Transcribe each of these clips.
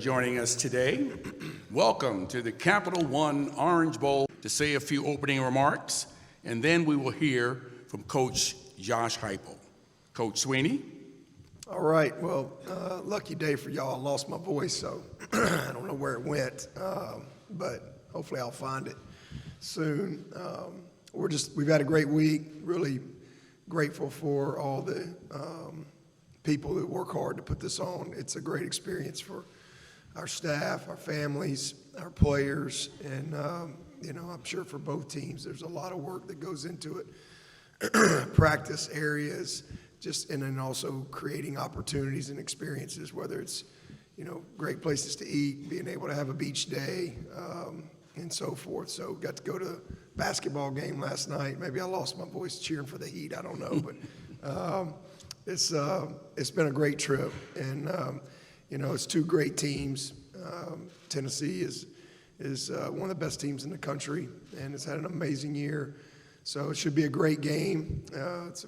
Joining us today, welcome to the Capital One Orange Bowl to say a few opening remarks, and then we will hear from Coach Josh Heupel. Coach Swinney. All right, well, lucky day for y'all. I lost my voice, so I don't know where it went, but hopefully I'll find it soon. We've had a great week, really grateful for all the people that work hard to put this on. It's a great experience for our staff, our families, our players, and I'm sure for both teams there's a lot of work that goes into it. Practice areas, and then also creating opportunities and experiences, whether it's great places to eat, being able to have a beach day, and so forth. So got to go to a basketball game last night. Maybe I lost my voice cheering for the Heat. I don't know, but it's been a great trip, and it's two great teams. Tennessee is one of the best teams in the country, and it's had an amazing year. So it should be a great game.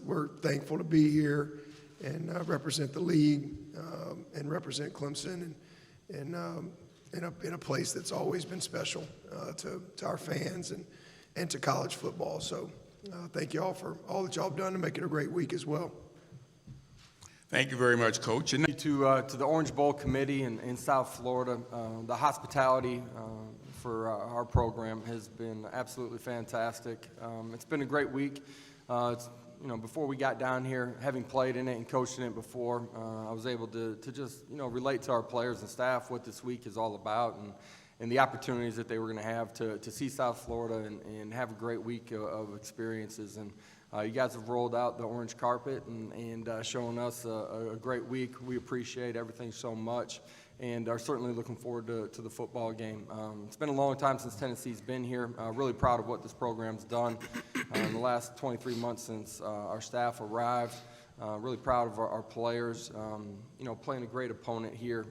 We're thankful to be here and represent the league and represent Clemson and in a place that's always been special to our fans and to college football. So thank you all for all that y'all have done to make it a great week as well. Thank you very much, Coach. And to the Orange Bowl Committee in South Florida, the hospitality for our program has been absolutely fantastic. It's been a great week. Before we got down here, having played in it and coached in it before, I was able to just relate to our players and staff what this week is all about and the opportunities that they were going to have to see South Florida and have a great week of experiences. And you guys have rolled out the orange carpet and shown us a great week. We appreciate everything so much and are certainly looking forward to the football game. It's been a long time since Tennessee's been here. Really proud of what this program's done in the last 23 months since our staff arrived. Really proud of our players, playing a great opponent here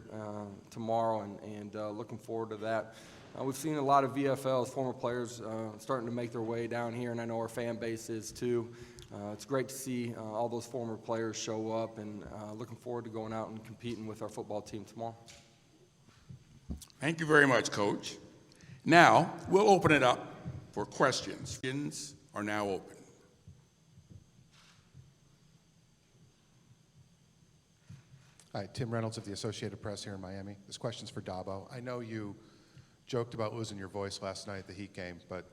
tomorrow and looking forward to that. We've seen a lot of VFLs, former players, starting to make their way down here, and I know our fan base is too. It's great to see all those former players show up, and looking forward to going out and competing with our football team tomorrow. Thank you very much, Coach. Now, we'll open it up for questions. Questions are now open. Hi, Tim Reynolds of the Associated Press here in Miami. This question's for Dabo. I know you joked about losing your voice last night at the Heat game, but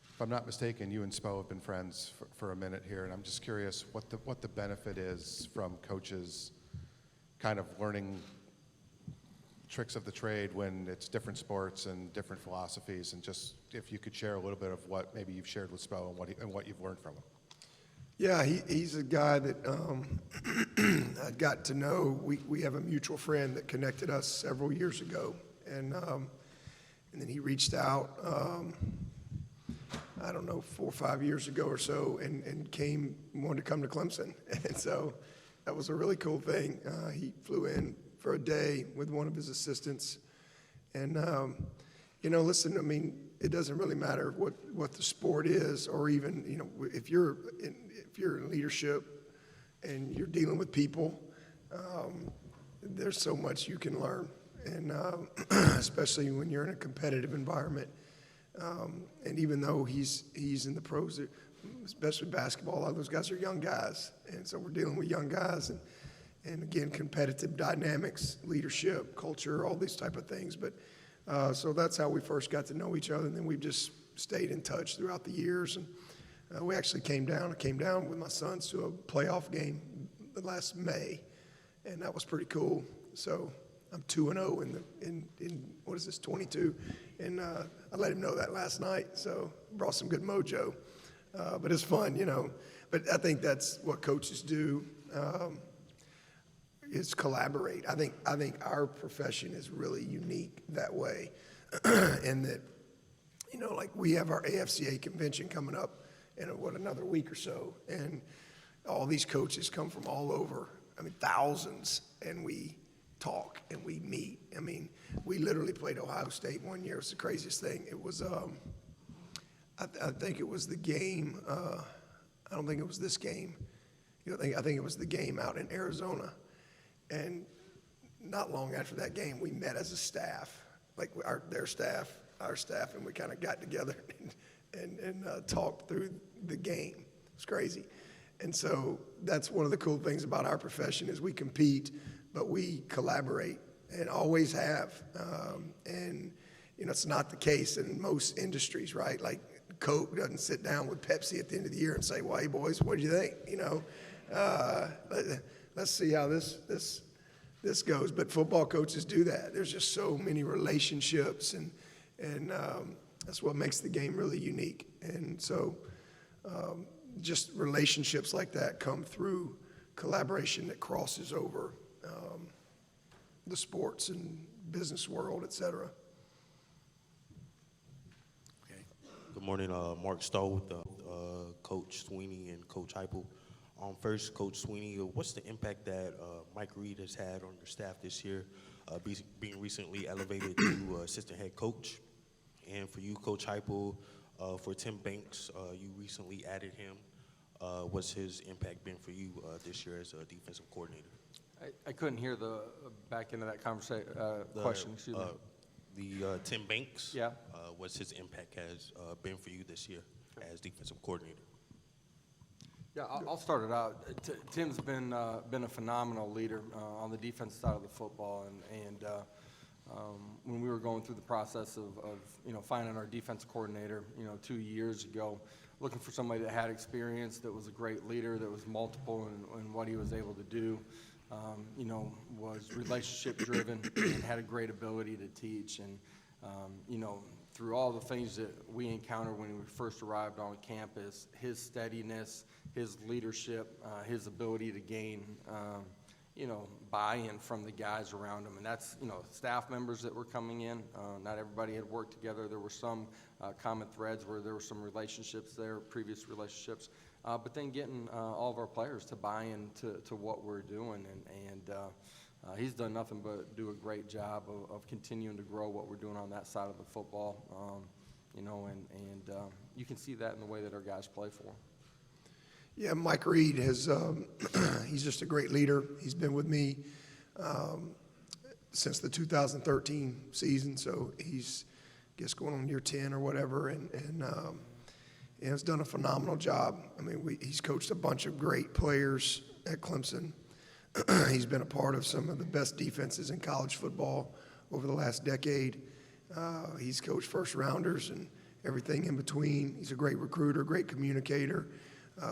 if I'm not mistaken, you and Spo have been friends for a minute here, and I'm just curious what the benefit is from coaches kind of learning tricks of the trade when it's different sports and different philosophies, and just if you could share a little bit of what maybe you've shared with Spo and what you've learned from him. Yeah, he's a guy that I got to know. We have a mutual friend that connected us several years ago, and then he reached out, I don't know, 4 or 5 years ago or so, and wanted to come to Clemson. And so that was a really cool thing. He flew in for a day with one of his assistants. And, listen, I mean, it doesn't really matter what the sport is, or even, if you're in leadership and you're dealing with people, there's so much you can learn. And especially when you're in a competitive environment. And even though he's in the pros, especially basketball, a lot of those guys are young guys. And so we're dealing with young guys and again, competitive dynamics, leadership, culture, all these type of things. But so that's how we first got to know each other. And then we've just stayed in touch throughout the years. And we actually came down with my sons to a playoff game last May. And that was pretty cool. So I'm 2-0 in what is this, 22, and I let him know that last night. So brought some good mojo, but it's fun, But I think that's what coaches do, is collaborate. I think our profession is really unique that way, and that like we have our AFCA convention coming up in another week or so, and all these coaches come from all over. I mean, thousands, and we talk and we meet. I mean, we literally played Ohio State one year. It was the craziest thing. It was, I think it was the game. I don't think it was this game. I think it was the game out in Arizona. And not long after that game, we met as a staff, like their staff, our staff, and we kind of got together and talked through the game. It was crazy. And so that's one of the cool things about our profession is we compete, but we collaborate and always have. And, you know, it's not the case in most industries, right? Like Coke doesn't sit down with Pepsi at the end of the year and say, well, hey, boys, what do you think? You know, let's see how this goes. But football coaches do that. There's just so many relationships, and that's what makes the game really unique. And so just relationships like that come through collaboration that crosses over the sports and business world, et cetera. Okay. Good morning, Mark Stowe with Coach Swinney and Coach Heupel. First, Coach Swinney, what's the impact that Mike Reed has had on your staff this year, being recently elevated to assistant head coach? And for you, Coach Heupel, for Tim Banks, you recently added him. What's his impact been for you this year as a defensive coordinator? I couldn't hear the back end of that conversation question. Excuse me. The Tim Banks. Yeah. What's his impact has been for you this year as defensive coordinator? Yeah, I'll start it out. Tim's been a phenomenal leader on the defensive side of the football, and when we were going through the process of finding our defense coordinator 2 years ago, looking for somebody that had experience, that was a great leader, that was multiple in what he was able to do, was relationship driven and had a great ability to teach, and through all the things that we encountered when we first arrived on campus, his steadiness, his leadership, his ability to gain, buy-in from the guys around him. And that's, staff members that were coming in. Not everybody had worked together. There were some common threads where there were some relationships there, previous relationships. But then getting all of our players to buy into what we're doing. And he's done nothing but do a great job of continuing to grow what we're doing on that side of the football. And you can see that in the way that our guys play for him. Yeah, Mike Reed has, he's just a great leader. He's been with me since the 2013 season, so he's, I guess, going on year 10 or whatever, and has done a phenomenal job. I mean, he's coached a bunch of great players at Clemson. He's been a part of some of the best defenses in college football over the last decade. He's coached first-rounders and everything in between. He's a great recruiter, great communicator.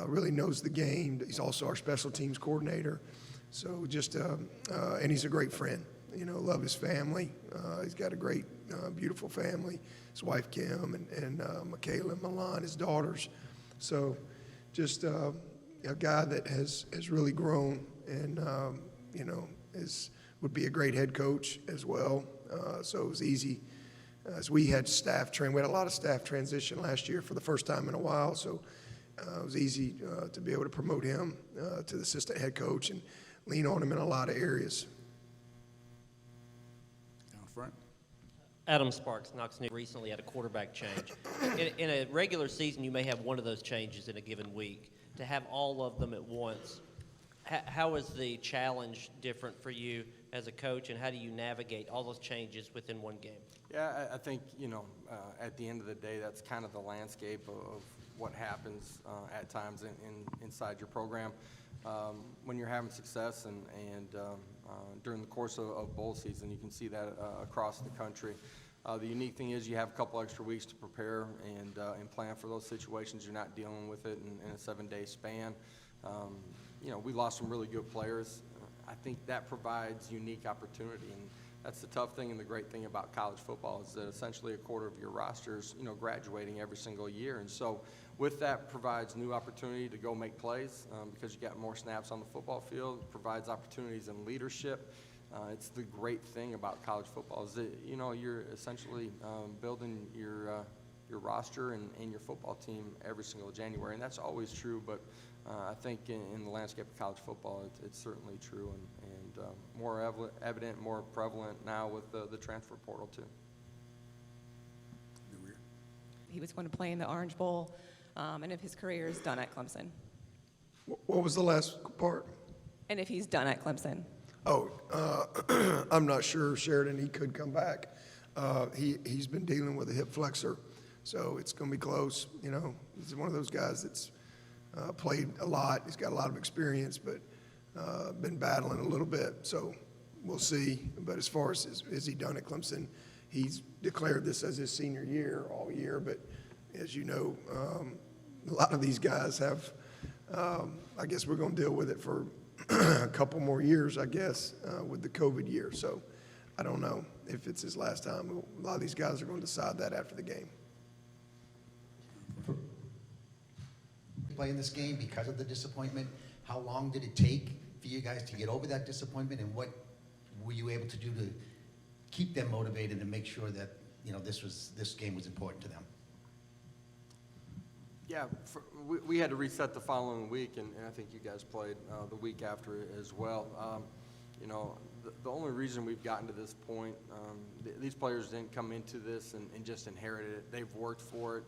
Really knows the game. He's also our special teams coordinator. So just, and he's a great friend. Love his family. He's got a great, beautiful family. His wife Kim and Michaela and Milan, his daughters. So just a guy that has really grown and, would be a great head coach as well. So it was easy. As we had we had a lot of staff transition last year for the first time in a while. So it was easy to be able to promote him to the assistant head coach and lean on him in a lot of areas. Down front. Adam Sparks, Knox News, recently had a quarterback change. In a regular season, you may have one of those changes in a given week. To have all of them at once, how is the challenge different for you as a coach, and how do you navigate all those changes within one game? Yeah, I think, at the end of the day, that's kind of the landscape of what happens at times inside your program. When you're having success and during the course of bowl season, you can see that across the country. The unique thing is you have a couple extra weeks to prepare and plan for those situations. You're not dealing with it in a 7-day span. We lost some really good players. I think that provides unique opportunity, and that's the tough thing and the great thing about college football is that essentially a quarter of your rosters, graduating every single year. And so with that provides new opportunity to go make plays because you got more snaps on the football field. It provides opportunities in leadership. It's the great thing about college football is that, you're essentially building your roster and your football team every single January. And that's always true, but I think in the landscape of college football, it's certainly true and more evident, more prevalent now with the transfer portal too. He was going to play in the Orange Bowl, and if his career is done at Clemson. What was the last part? And if he's done at Clemson. I'm not sure, Sheridan, he could come back. He's been dealing with a hip flexor, so it's going to be close. You know, he's one of those guys that's played a lot. He's got a lot of experience, but been battling a little bit. So we'll see. But as far as is he done at Clemson, he's declared this as his senior year all year. But as you know, a lot of these guys have. I guess we're going to deal with it for a couple more years, I guess, with the COVID year. So I don't know if it's his last time. A lot of these guys are going to decide that after the game. Playing this game because of the disappointment, how long did it take for you guys to get over that disappointment, and what were you able to do to keep them motivated and make sure that, you know, this game was important to them? Yeah, we had to reset the following week, and I think you guys played the week after as well. You know, the only reason we've gotten to this point, these players didn't come into this and just inherited it. They've worked for it,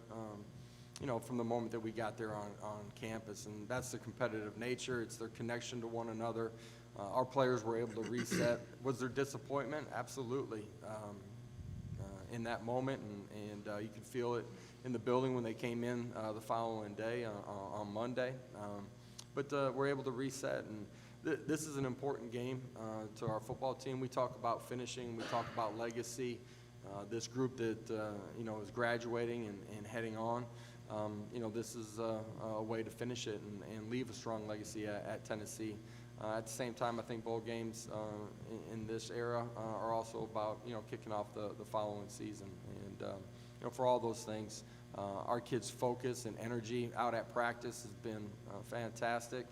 you know, from the moment that we got there on campus, and that's the competitive nature. It's their connection to one another. Our players were able to reset. Was there disappointment? Absolutely. In that moment, and you could feel it in the building when they came in the following day on Monday. But we're able to reset, and this is an important game to our football team. We talk about finishing, we talk about legacy. This group that you know, is graduating and heading on, you know, this is a way to finish it and leave a strong legacy at Tennessee. At the same time, I think bowl games in this era are also about, you know, kicking off the following season. And, you know, for all those things, our kids' focus and energy out at practice has been fantastic.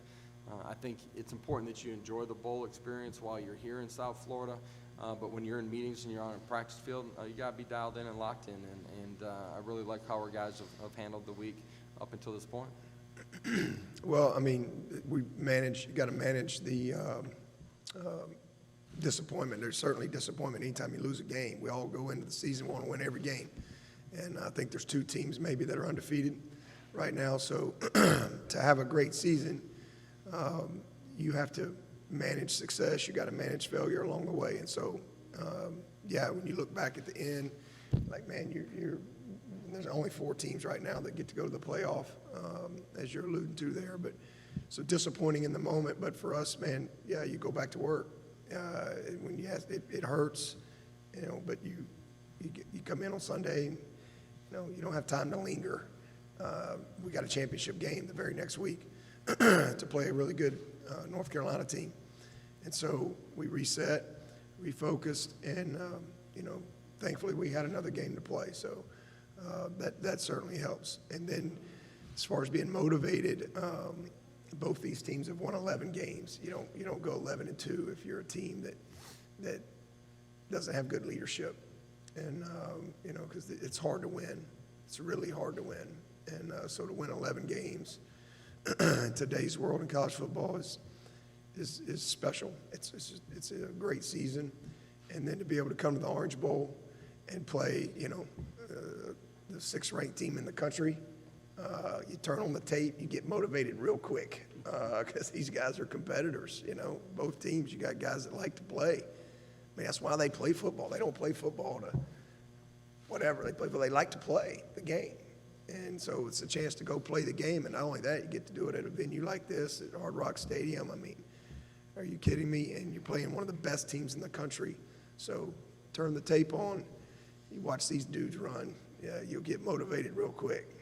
I think it's important that you enjoy the bowl experience while you're here in South Florida. But when you're in meetings and you're on a practice field, you got to be dialed in and locked in. And I really like how our guys have handled the week up until this point. Well, I mean, you got to manage the disappointment. There's certainly disappointment anytime you lose a game. We all go into the season want to win every game. And I think there's two teams maybe that are undefeated right now. So to have a great season, you have to manage success. You got to manage failure along the way. And so, yeah, when you look back at the end, like, man, there's only 4 teams right now that get to go to the playoff, as you're alluding to there. But so disappointing in the moment. But for us, man, yeah, you go back to work. When it hurts, you know. But you come in on Sunday, and, you know, you don't have time to linger. We got a championship game the very next week to play a really good North Carolina team, and so we reset, refocused, and you know, thankfully we had another game to play. So. That certainly helps. And then as far as being motivated, both these teams have won 11 games. You don't go 11-2 if you're a team that doesn't have good leadership. And, you know, because it's hard to win. It's really hard to win. And so to win 11 games in today's world in college football is special. It's a great season. And then to be able to come to the Orange Bowl and play, you know, the 6th-ranked team in the country, you turn on the tape, you get motivated real quick because these guys are competitors. You know, both teams, you got guys that like to play. I mean, that's why they play football. They don't play football to whatever. They like to play the game. And so it's a chance to go play the game. And not only that, you get to do it at a venue like this at Hard Rock Stadium. I mean, are you kidding me? And you're playing one of the best teams in the country. So turn the tape on. You watch these dudes run, yeah, you'll get motivated real quick.